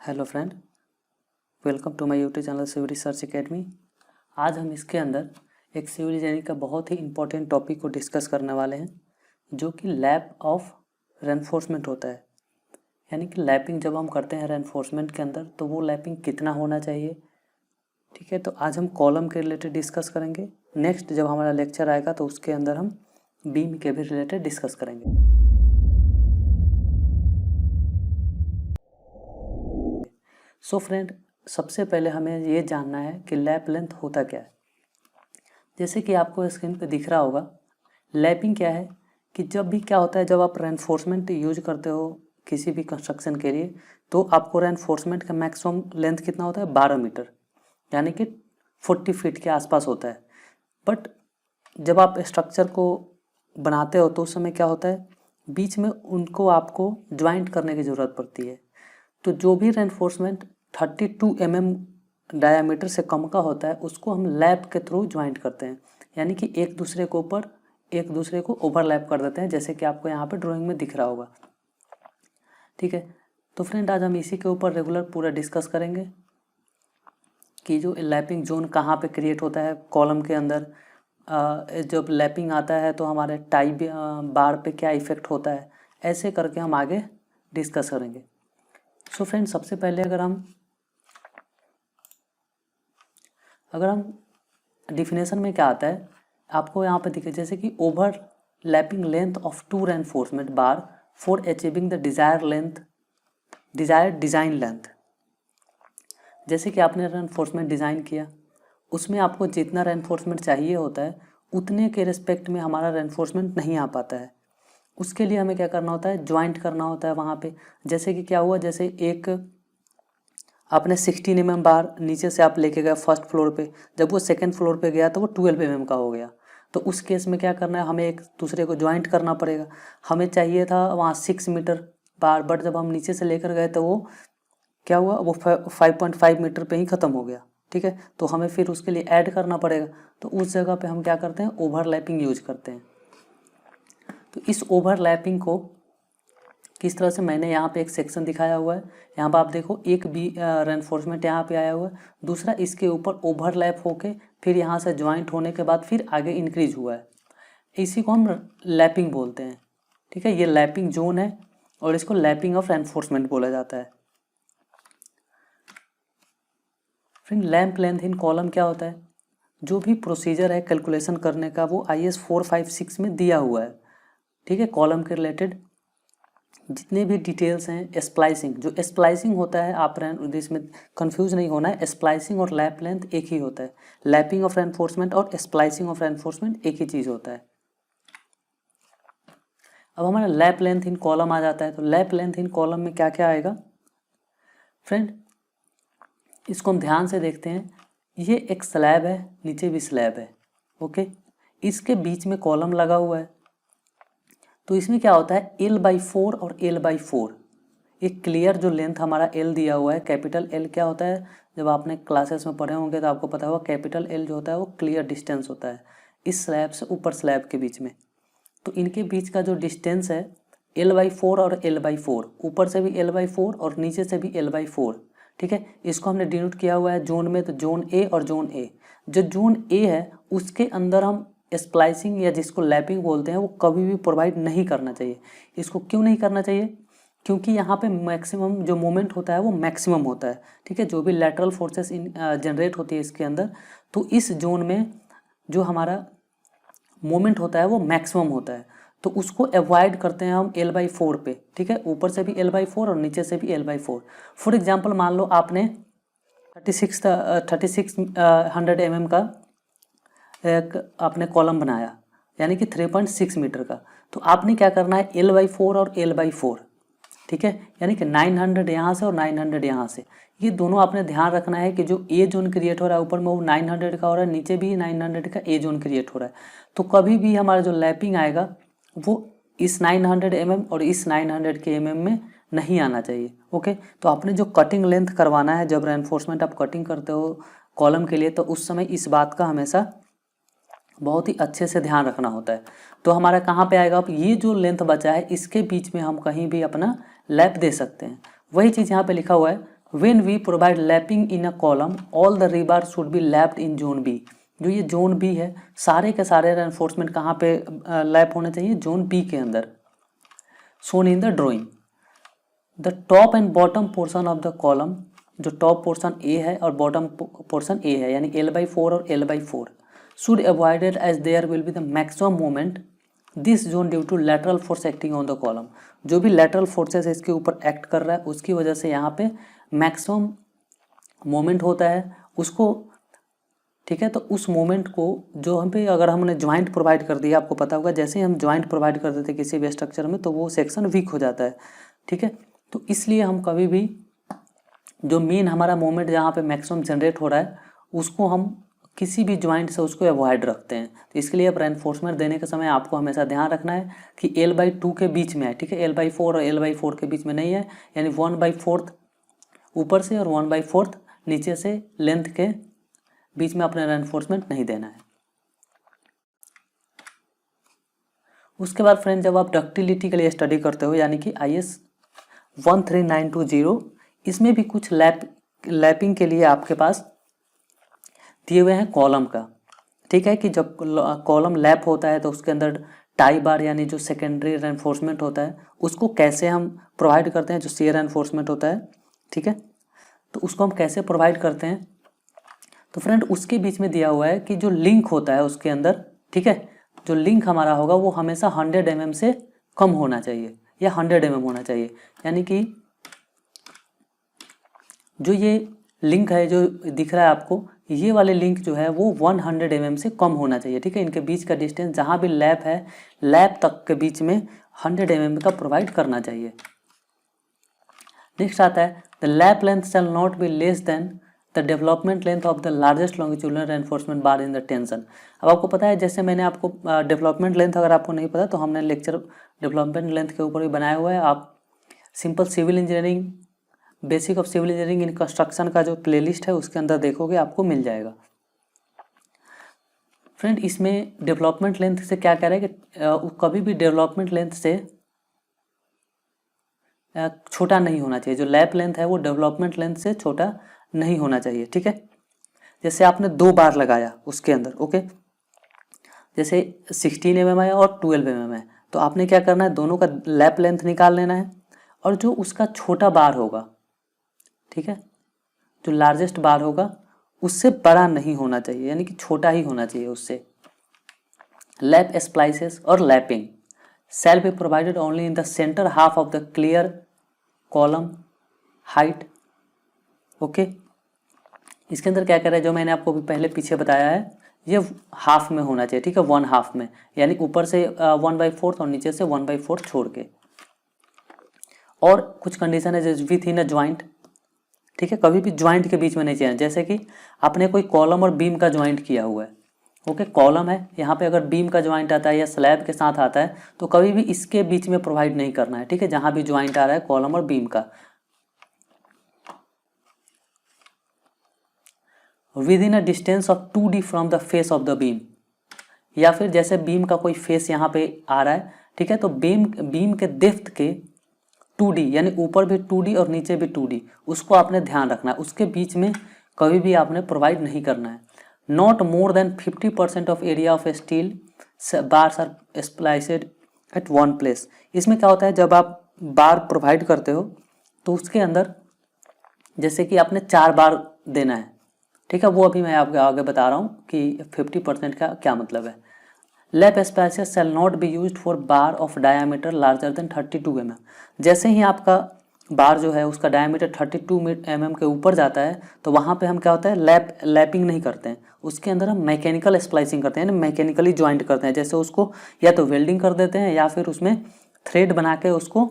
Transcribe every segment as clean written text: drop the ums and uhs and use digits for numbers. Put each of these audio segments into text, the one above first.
Hello friend, welcome to my YouTube channel civil research academy. आज हम इसके अंदर एक सिविल इंजीनियरिंग का बहुत ही इम्पोर्टेंट टॉपिक को डिस्कस करने वाले हैं, जो कि लैप ऑफ रेनफोर्समेंट होता है। यानी कि लैपिंग जब हम करते हैं रेनफोर्समेंट के अंदर तो वो लैपिंग कितना होना चाहिए। ठीक है, तो आज हम कॉलम के रिलेटेड डिस्कस करेंगे। नेक्स्ट जब हमारा लेक्चर आएगा तो उसके अंदर हम बीम के भी रिलेटेड डिस्कस करेंगे। सो फ्रेंड, सबसे पहले हमें ये जानना है कि लैप लेंथ होता क्या है। जैसे कि आपको स्क्रीन पे दिख रहा होगा, लैपिंग क्या है कि जब भी क्या होता है, जब आप रेनफोर्समेंट यूज करते हो किसी भी कंस्ट्रक्शन के लिए, तो आपको रेनफोर्समेंट का मैक्सिमम लेंथ कितना होता है, 12 मीटर, यानी कि 40 फीट के आसपास होता है। बट जब आप स्ट्रक्चर को बनाते हो तो उस समय क्या होता है, बीच में उनको आपको ज्वाइंट करने की ज़रूरत पड़ती है। तो जो भी रेनफोर्समेंट 32 mm डायामीटर से कम का होता है उसको हम लैप के थ्रू ज्वाइंट करते हैं, यानी कि एक दूसरे के ऊपर एक दूसरे को ओवरलैप कर देते हैं, जैसे कि आपको यहाँ पे ड्राइंग में दिख रहा होगा। ठीक है, तो फ्रेंड आज हम इसी के ऊपर रेगुलर पूरा डिस्कस करेंगे कि जो लैपिंग जोन कहाँ पे क्रिएट होता है कॉलम के अंदर। जब लैपिंग आता है तो हमारे टाई बार पे क्या इफेक्ट होता है, ऐसे करके हम आगे डिस्कस करेंगे। सो फ्रेंड, सबसे पहले अगर हम डिफिनेशन में क्या आता है आपको यहाँ पे दिखे, जैसे कि overlapping length of two reinforcement bar for achieving the desired design length. जैसे कि आपने रेनफोर्समेंट डिज़ाइन किया, उसमें आपको जितना रेनफोर्समेंट चाहिए होता है उतने के रिस्पेक्ट में हमारा रेनफोर्समेंट नहीं आ पाता है। उसके लिए हमें क्या करना होता है, ज्वाइंट करना होता है वहाँ पे। जैसे कि क्या हुआ, जैसे एक आपने 16 mm बार नीचे से आप लेके गए फर्स्ट फ्लोर पे, जब वो सेकंड फ्लोर पे गया तो वो 12 mm का हो गया। तो उस केस में क्या करना है, हमें एक दूसरे को ज्वाइंट करना पड़ेगा। हमें चाहिए था वहाँ 6 मीटर बार, बट जब हम नीचे से लेकर गए तो वो क्या हुआ, वो 5.5 मीटर पे ही ख़त्म हो गया। ठीक है, तो हमें फिर उसके लिए ऐड करना पड़ेगा। तो उस जगह पे हम क्या करते हैं, ओवरलैपिंग यूज करते हैं। तो इस ओवरलैपिंग को किस तरह से, मैंने यहाँ पे एक सेक्शन दिखाया हुआ है। यहाँ पर आप देखो, एक भी रेनफोर्समेंट यहाँ पे आया हुआ है, दूसरा इसके ऊपर ओवरलैप होके फिर यहाँ से ज्वाइंट होने के बाद फिर आगे इंक्रीज हुआ है। इसी को हम लैपिंग बोलते हैं। ठीक है, ये लैपिंग जोन है और इसको लैपिंग ऑफ रेनफोर्समेंट बोला जाता है। फिर लैंप लेंथ इन कॉलम क्या होता है, जो भी प्रोसीजर है कैलकुलेशन करने का वो IS 456 में दिया हुआ है। ठीक है, कॉलम के रिलेटेड जितने भी डिटेल्स हैं, स्प्लाइसिंग, जो स्प्लाइसिंग होता है, आप इसमें कंफ्यूज नहीं होना है, स्प्लाइसिंग और लैप लेंथ एक ही होता है। लैपिंग ऑफ रेनफोर्समेंट और स्प्लाइसिंग ऑफ रेनफोर्समेंट एक ही चीज़ होता है। अब हमारा लैप लेंथ इन कॉलम आ जाता है, तो लैप लेंथ इन कॉलम में क्या क्या आएगा फ्रेंड, इसको हम ध्यान से देखते हैं। ये एक स्लैब है, नीचे भी स्लैब है। ओके, इसके बीच में कॉलम लगा हुआ है, तो इसमें क्या होता है, L/4 और L/4। एक क्लियर जो लेंथ हमारा L दिया हुआ है, कैपिटल L क्या होता है, जब आपने क्लासेस में पढ़े होंगे तो आपको पता होगा, कैपिटल L जो होता है वो क्लियर डिस्टेंस होता है इस स्लैब से ऊपर स्लैब के बीच में। तो इनके बीच का जो डिस्टेंस है L/4 और L/4, ऊपर से भी L/4 और नीचे से भी L/4। ठीक है, इसको हमने डिनोट किया हुआ है जोन में, तो जोन A और जोन A। जो जोन A है उसके अंदर हम स्प्लाइसिंग या जिसको लैपिंग बोलते हैं वो कभी भी प्रोवाइड नहीं करना चाहिए। इसको क्यों नहीं करना चाहिए, क्योंकि यहाँ पे मैक्सिमम जो मोमेंट होता है वो मैक्सिमम होता है। ठीक है, जो भी लैटरल फोर्सेस जनरेट होती है इसके अंदर, तो इस जोन में जो हमारा मोमेंट होता है वो मैक्सिमम होता है, तो उसको अवॉइड करते हैं हम L/4 पे। ठीक है, ऊपर से भी L/4 और नीचे से भी L/4। फॉर एग्जांपल मान लो आपने 3600 mm का एक आपने कॉलम बनाया, यानी कि 3.6 मीटर का। तो आपने क्या करना है, L/4 और L/4। ठीक है, यानी कि 900 यहाँ से और 900 यहाँ से, ये दोनों आपने ध्यान रखना है कि जो ए जोन क्रिएट हो रहा है ऊपर में वो 900 का हो रहा है, नीचे भी 900 का ए जोन क्रिएट हो रहा है। तो कभी भी हमारा जो लैपिंग आएगा वो इस 900 mm और इस 900 के mm में नहीं आना चाहिए। ओके, तो आपने जो कटिंग लेंथ करवाना है, जब रेनफोर्समेंट आप कटिंग करते हो कॉलम के लिए, तो उस समय इस बात का हमेशा बहुत ही अच्छे से ध्यान रखना होता है। तो हमारा कहाँ पे आएगा, अब ये जो लेंथ बचा है इसके बीच में हम कहीं भी अपना लैप दे सकते हैं। वही चीज़ यहाँ पे लिखा हुआ है, when we provide lapping in a column all the rebar should be lapped in zone B. जो ये जोन बी है सारे के सारे रेनफोर्समेंट कहाँ पे लैप होने चाहिए, जोन बी के अंदर, shown in the drawing. The top and bottom portion of the column, जो टॉप पोर्शन ए है और बॉटम पोर्शन ए है यानी L/4 और L/4 should avoided as there will be the maximum moment this zone due to lateral force acting on the column। जो भी lateral forces इसके ऊपर एक्ट कर रहा है उसकी वजह से यहाँ पे मैक्सिमम मोमेंट होता है उसको, ठीक है। तो उस मोमेंट को जो हम पे अगर हमने ज्वाइंट प्रोवाइड कर दिया, आपको पता होगा जैसे ही हम ज्वाइंट प्रोवाइड कर देते किसी भी स्ट्रक्चर में तो वो सेक्शन वीक हो जाता है, ठीक है। तो इसलिए हम कभी भी जो मेन हमारा मोमेंट जहाँ पे मैक्सिमम जनरेट हो रहा है उसको हम किसी भी ज्वाइंट से उसको अवॉइड रखते हैं। तो इसके लिए अब रेनफोर्समेंट देने के समय आपको हमेशा ध्यान रखना है कि L/2 के बीच में है, ठीक है। L/4 और L/4 के बीच में नहीं है, यानी 1/4 ऊपर से और 1/4 नीचे से लेंथ के बीच में अपने रेनफोर्समेंट नहीं देना है। उसके बाद फ्रेंड जब आप डक्टिलिटी के लिए स्टडी करते हो यानी कि IS 13920, इसमें भी कुछ लैपिंग के लिए आपके पास दिए हुए हैं कॉलम का, ठीक है। कि जब कॉलम लैप होता है तो उसके अंदर टाई बार यानी जो सेकेंडरी रेनफोर्समेंट होता है उसको कैसे हम प्रोवाइड करते हैं, जो शेयर रेनफोर्समेंट होता है, ठीक है। तो उसको हम कैसे प्रोवाइड करते हैं, तो फ्रेंड उसके बीच में दिया हुआ है कि जो लिंक होता है उसके अंदर, ठीक है, जो लिंक हमारा होगा वो हमेशा 100 mm से कम होना चाहिए या 100 mm होना चाहिए। यानी कि जो ये लिंक है जो दिख रहा है आपको, ये वाले लिंक जो है वो 100 mm से कम होना चाहिए, ठीक है। इनके बीच का डिस्टेंस जहाँ भी लैप है लैप तक के बीच में 100 mm का प्रोवाइड करना चाहिए। नेक्स्ट आता है the lap length shall not be less than the development length of the largest longitudinal reinforcement bar in the tension. अब आपको पता है जैसे मैंने आपको डेवलपमेंट लेंथ अगर आपको नहीं पता तो हमने लेक्चर डेवलपमेंट लेंथ के ऊपर भी बनाया हुआ है। आप simple civil engineering, basic of civil engineering in construction का जो प्लेलिस्ट है उसके अंदर देखोगे आपको मिल जाएगा। फ्रेंड इसमें डेवलपमेंट लेंथ से क्या कह रहा है कि कभी भी डेवलपमेंट लेंथ से छोटा नहीं होना चाहिए। जो लैप लेंथ है वो डेवलपमेंट लेंथ से छोटा नहीं होना चाहिए, ठीक है। जैसे आपने 2 बार लगाया उसके अंदर, ओके, जैसे 16 mm है और 12 mm है, तो आपने क्या करना है, दोनों का लैप लेंथ निकाल लेना है और जो उसका छोटा बार होगा, ठीक है, जो लार्जेस्ट बार होगा उससे बड़ा नहीं होना चाहिए, यानी कि छोटा ही होना चाहिए उससे। लैप स्प्लाइसेस और lapping shall be provided only in the centre half of the clear column height, okay. इसके अंदर क्या कर रहा है, जो मैंने आपको भी पहले पीछे बताया है, ये हाफ में होना चाहिए, ठीक है, 1/2 में, यानी ऊपर से 1/4 और नीचे से 1/4 छोड़ के। और कुछ कंडीशन है जैसे विथ इन अ ज्वाइंट, ठीक है, कभी भी ज्वाइंट के बीच में नहीं चाहिए। जैसे कि आपने कोई कॉलम और बीम का ज्वाइंट किया हुआ है, ओके, कॉलम है, यहाँ पे अगर बीम का ज्वाइंट आता है या स्लैब के साथ आता है तो कभी भी इसके बीच में प्रोवाइड नहीं करना है, ठीक है, जहाँ भी ज्वाइंट आ रहा है कॉलम और बीम का। With in a distance of 2D from the face of the beam, या फिर जैसे बीम का कोई फेस यहाँ पे आ रहा है, ठीक है, तो बीम के डेप्थ के 2D यानी ऊपर भी 2D और नीचे भी 2D, उसको आपने ध्यान रखना है, उसके बीच में कभी भी आपने प्रोवाइड नहीं करना है। Not more than 50% of area of steel bars are spliced at one place. इसमें क्या होता है, जब आप बार प्रोवाइड करते हो तो उसके अंदर जैसे कि आपने 4 बार देना है, ठीक है, वो अभी मैं आपको आगे बता रहा हूँ कि 50% का क्या मतलब है। Lap splices shall not be used for bar of diameter larger than 32 mm। जैसे ही आपका बार जो है उसका डायमीटर 32 mm के ऊपर जाता है तो वहाँ पे हम क्या होता है, लैपिंग नहीं करते हैं, उसके अंदर हम मैकेनिकल स्प्लाइसिंग करते हैं, मैकेनिकली ज्वाइंट करते हैं। जैसे उसको या तो वेल्डिंग कर देते हैं या फिर उसमें थ्रेड बना के उसको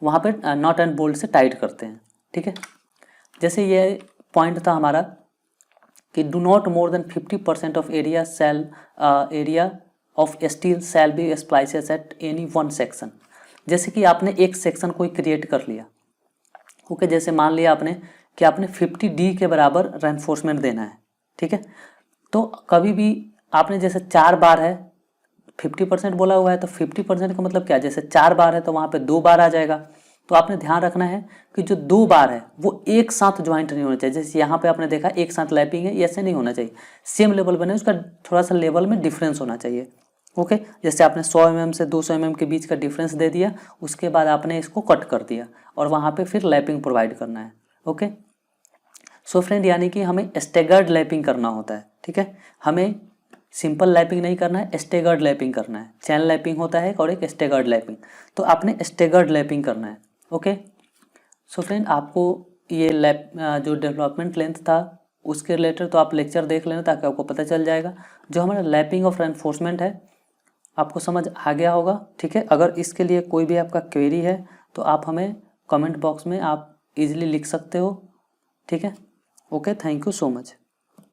वहाँ पे नॉट एंड बोल्ट से टाइट करते हैं, ठीक है। जैसे ये पॉइंट था हमारा कि do not more than 50% of area of steel shall be splices at any one section. जैसे कि आपने एक सेक्शन कोई क्रिएट कर लिया, ओके, जैसे मान लिया आपने कि आपने 50D के बराबर रेनफोर्समेंट देना है, ठीक है, तो कभी भी आपने जैसे 4 बार है, 50% बोला हुआ है तो 50% का मतलब क्या है, जैसे 4 बार है तो वहाँ पे 2 बार आ जाएगा, तो आपने ध्यान रखना है कि जो 2 बार है वो एक साथ ज्वाइंट नहीं होना चाहिए। जैसे यहाँ पे आपने देखा एक साथ लैपिंग है, ऐसे नहीं होना चाहिए, सेम लेवल बने, उसका थोड़ा सा लेवल में डिफरेंस होना चाहिए। ओके, जैसे आपने 100 mm से 200 mm के बीच का डिफरेंस दे दिया, उसके बाद आपने इसको कट कर दिया और वहाँ पे फिर लैपिंग प्रोवाइड करना है। ओके, सो फ्रेंड यानी कि हमें स्टेगर्ड लैपिंग करना होता है। ठीक है, हमें सिंपल लैपिंग नहीं करना है, स्टेगर्ड लैपिंग करना है। चैन लैपिंग होता है और एक स्टेगर्ड लैपिंग, तो आपने स्टेगर्ड लैपिंग करना है। ओके, सो फ्रेंड आपको ये लैप जो डेवलपमेंट लेंथ था उसके रिलेटेड तो आप लेक्चर देख लेना ताकि आपको पता चल जाएगा। जो हमारा लैपिंग ऑफ रेनफोर्समेंट है आपको समझ आ गया होगा। ठीक है, अगर इसके लिए कोई भी आपका क्वेरी है तो आप हमें कमेंट बॉक्स में आप इजीली लिख सकते हो। ठीक है, okay, thank you so much.